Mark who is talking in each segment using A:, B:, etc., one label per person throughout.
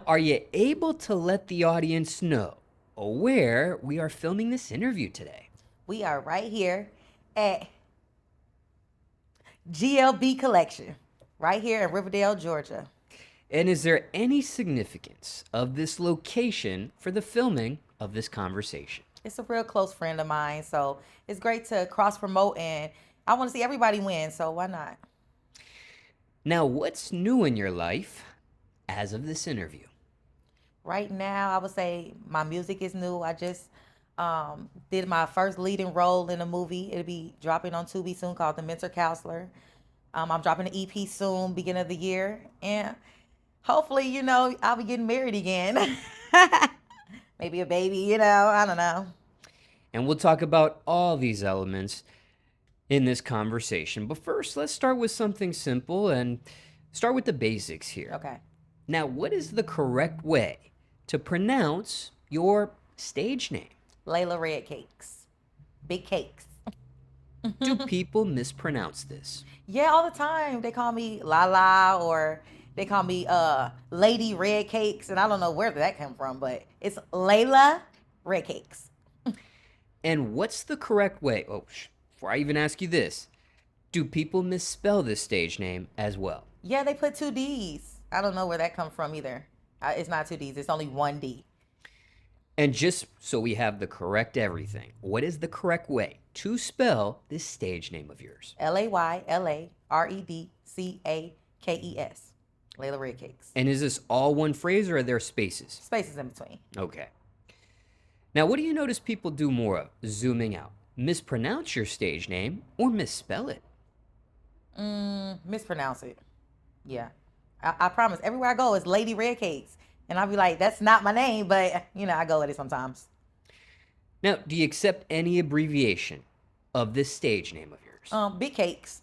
A: Are you able to let the audience know where we are filming this interview today?
B: We are right here at GLB Collection, right here in Riverdale, Georgia.
A: And is there any significance of this location for the filming of this conversation?
B: It's a real close friend of mine, so it's great to cross promote, and I want to see everybody win, so why not?
A: Now, what's new in your life as of this interview?
B: Right now, I would say my music is new. I just did my first leading role in a movie. It'll be dropping on Tubi soon called The Mentor Counselor. I'm dropping an EP soon, beginning of the year. And hopefully, I'll be getting married again. Maybe a baby, I don't know.
A: And we'll talk about all these elements in this conversation. But first, let's start with something simple and start with the basics here.
B: Okay.
A: Now, what is the correct way to pronounce your stage name?
B: Layla Red Cakes. Big cakes.
A: Do people mispronounce this?
B: Yeah, all the time. They call me Lala, or they call me Lady Red Cakes, and I don't know where that came from, but it's Layla Red Cakes.
A: And what's the correct way? Oh, before I even ask you this, do people misspell this stage name as well?
B: Yeah, they put two D's. I don't know where that come from either. It's not two D's. It's only one D.
A: And just so we have the correct everything, what is the correct way to spell this stage name of yours?
B: LaylaRedCakes. Layla Red Cakes.
A: And is this all one phrase or are there spaces?
B: Spaces in between.
A: Okay. Now, what do you notice people do more of? Zooming out. Mispronounce your stage name or misspell it?
B: Mispronounce it. Yeah. I promise. Everywhere I go is Lady Red Cakes. And I'll be like, that's not my name, but, I go with it sometimes.
A: Now, do you accept any abbreviation of this stage name of yours?
B: Big Cakes.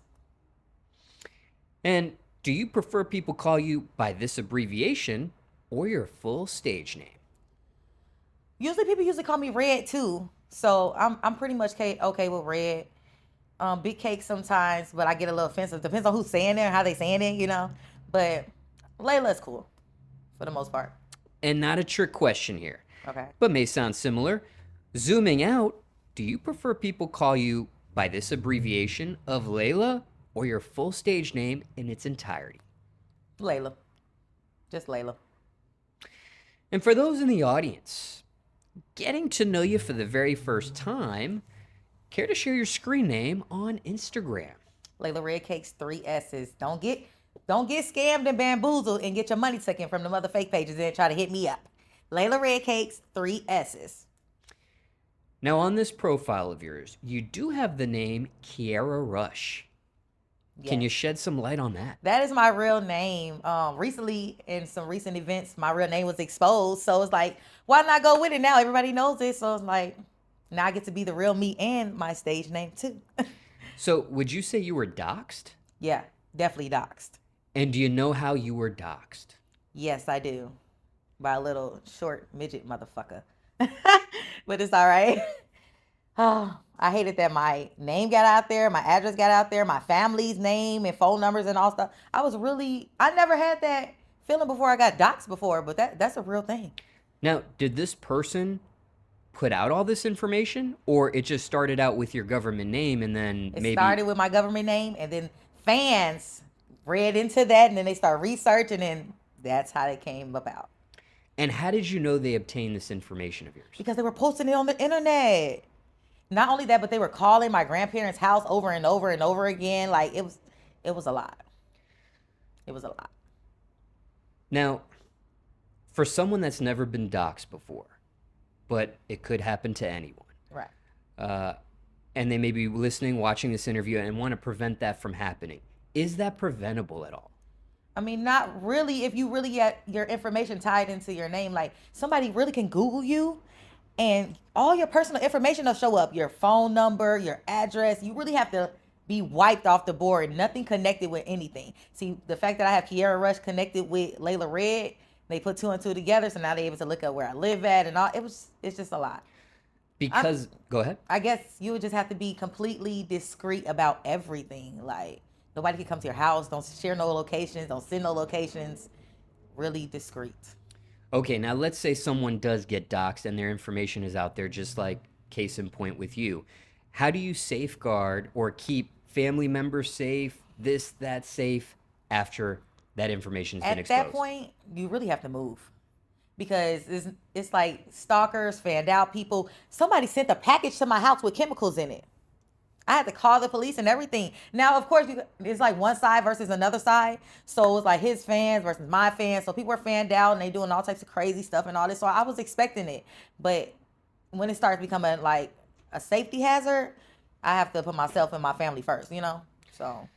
A: And do you prefer people call you by this abbreviation or your full stage name?
B: Usually people call me Red too. So I'm pretty much okay with Red. Big Cake sometimes, but I get a little offensive. Depends on who's saying it and how they saying it, But Layla's cool for the most part.
A: And not a trick question here.
B: Okay.
A: But may sound similar. Zooming out, do you prefer people call you by this abbreviation of Layla or your full stage name in its entirety?
B: Layla. Just Layla.
A: And for those in the audience, getting to know you for the very first time, care to share your screen name on Instagram?
B: Layla Red Cakes, 3 S's. Don't get scammed and bamboozled and get your money taken from the mother fake pages and try to hit me up. Layla Red Cakes, 3 S's.
A: Now, on this profile of yours, you do have the name Kiara Rush. Yes. Can you shed some light on that?
B: That is my real name. Recently, in some recent events, my real name was exposed. So it's like, why not go with it now? Everybody knows it. So it's like, now I get to be the real me and my stage name too.
A: So would you say you were doxxed?
B: Yeah, definitely doxxed.
A: And do you know how you were doxxed?
B: Yes, I do. By a little short midget motherfucker. But it's all right. Oh, I hated that my name got out there, my address got out there, my family's name and phone numbers and all stuff. I never had that feeling before I got doxxed before, but that's a real thing.
A: Now, did this person put out all this information, or it just started out with your government name and then
B: It started with my government name, and then fans read into that, and then they start researching, and that's how it came about.
A: And how did you know they obtained this information of yours?
B: Because they were posting it on the internet. Not only that, but they were calling my grandparents' house over and over and over again. Like, it was a lot. It was a lot.
A: Now, for someone that's never been doxxed before, but it could happen to anyone.
B: Right.
A: And they may be listening, watching this interview, and want to prevent that from happening. Is that preventable at all?
B: I mean, not really if you really get your information tied into your name. Like, somebody really can Google you, and all your personal information will show up. Your phone number, your address. You really have to be wiped off the board. Nothing connected with anything. See, the fact that I have Kiara Rush connected with Layla Red, they put 2 and 2 together, so now they're able to look up where I live at and all. It's just a lot.
A: Because, go ahead.
B: I guess you would just have to be completely discreet about everything. Like, nobody can come to your house. Don't share no locations. Don't send no locations. Really discreet.
A: Okay, now let's say someone does get doxxed and their information is out there, just like case in point with you. How do you safeguard or keep family members safe, this, that safe after that information has been
B: At that
A: exposed?
B: point, you really have to move because it's like stalkers, fanned out people. Somebody sent a package to my house with chemicals in it. I had to call the police and everything. Now, of course, it's like one side versus another side. So it's like his fans versus my fans. So people are fanned out and they doing all types of crazy stuff and all this. So I was expecting it. But when it starts becoming like a safety hazard, I have to put myself and my family first, you know? So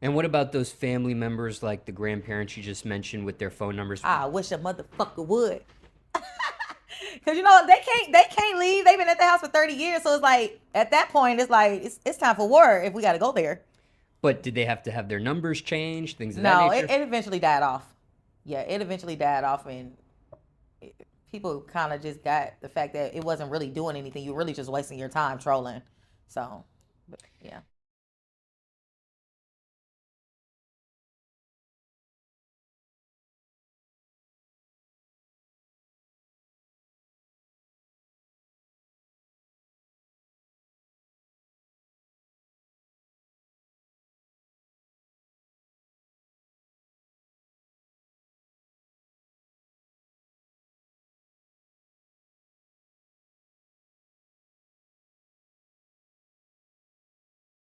A: And what about those family members like the grandparents you just mentioned with their phone numbers?
B: I wish a motherfucker would. Cause you know they can't leave. They've been at the house for 30 years. So it's like at that point it's like it's time for war if we gotta go there.
A: But did they have to have their numbers changed, things of that
B: No, it,
A: nature?
B: it eventually died off. Yeah, it eventually died off, and people kind of just got the fact that it wasn't really doing anything. You're really just wasting your time trolling. So, but yeah.